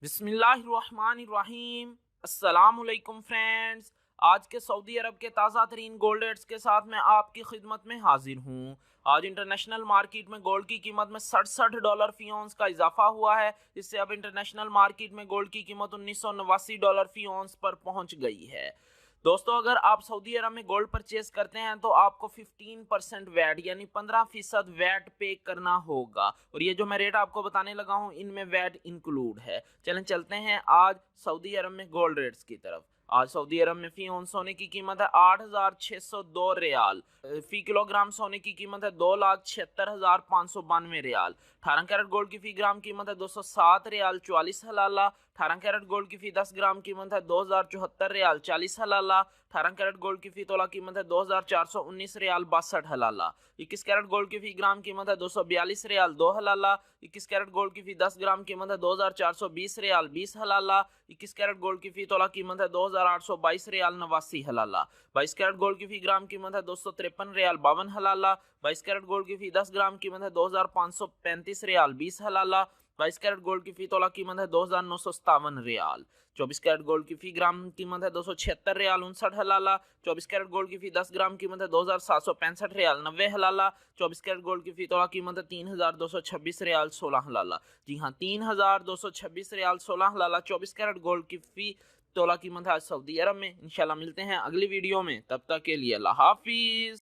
बिस्मिल्लाहिर्रहमानिर्रहीम। अस्सलामुअलैकुम फ्रेंड्स। आज के सऊदी अरब के ताज़ा तरीन गोल्ड रेट्स के साथ मैं आपकी खिदमत में हाजिर हूँ। आज इंटरनेशनल मार्केट में गोल्ड की कीमत में $67 फी औंस का इजाफा हुआ है, जिससे अब इंटरनेशनल मार्केट में गोल्ड की कीमत $1989 फी औंस पर पहुंच गई है। दोस्तों, अगर आप सऊदी अरब में गोल्ड परचेज करते हैं तो आपको 15% वैट यानी 15% वैट पे करना होगा, और ये जो मैं रेट आपको बताने लगा हूँ इनमें वैट इंक्लूड है। चलें चलते हैं आज सऊदी अरब में गोल्ड रेट्स की तरफ। आज सऊदी अरब में फी औंस सोने की कीमत है 8,602 रियाल। फी किलोग्राम सोने की कीमत है 2,76,592 रियाल। 18 कैरेट गोल्ड की फी ग्राम कीमत है 207 रियाल 44 हलाला। 18 कैरेट गोल्ड की फी 10 ग्राम कीमत है 2,074 रियाल 40 हलाला। 18 कैरेट गोल्ड की फी तोला कीमत है 2,419 रियाल 62 हलाला। 21 कैरेट गोल्ड की फी ग्राम कीमत है 242 रियाल 2 हलाला। 21 कैरेट गोल्ड की फी 10 ग्राम कीमत है 2,420 रियाल 20 हलाला। 21 कैरेट गोल्ड की फी तोला कीमत है 2,822 रियाल 89 हलाला। 22 कैरेट गोल्ड की फी ग्राम कीमत है 253 रियाल 52 हलाला। 22 कैरेट गोल्ड की फी 10 ग्राम कीमत है 2,535 रियाल 20 हलाला। 22 कैरेट गोल्ड की फी तोला कीमत है 2,957 रियाल। 24 कैरेट गोल्ड की फी ग्राम कीमत है 276 रियाल 59 हलाला। 24 कैरेट गोल्ड की फी 10 ग्राम कीमत है 2,765 रियाल 90 हलाला। 24 कैरेट गोल्ड की फी तोला कीमत है 3,226 रियाल 16 हलाला। जी हाँ, 3,226 रियाल 16 हलाला 24 कैरेट गोल्ड की फी तोला कीमत है आज सऊदी अरब में। इंशाल्लाह मिलते हैं अगली वीडियो में, तब तक के लिए अल्लाह हाफिज।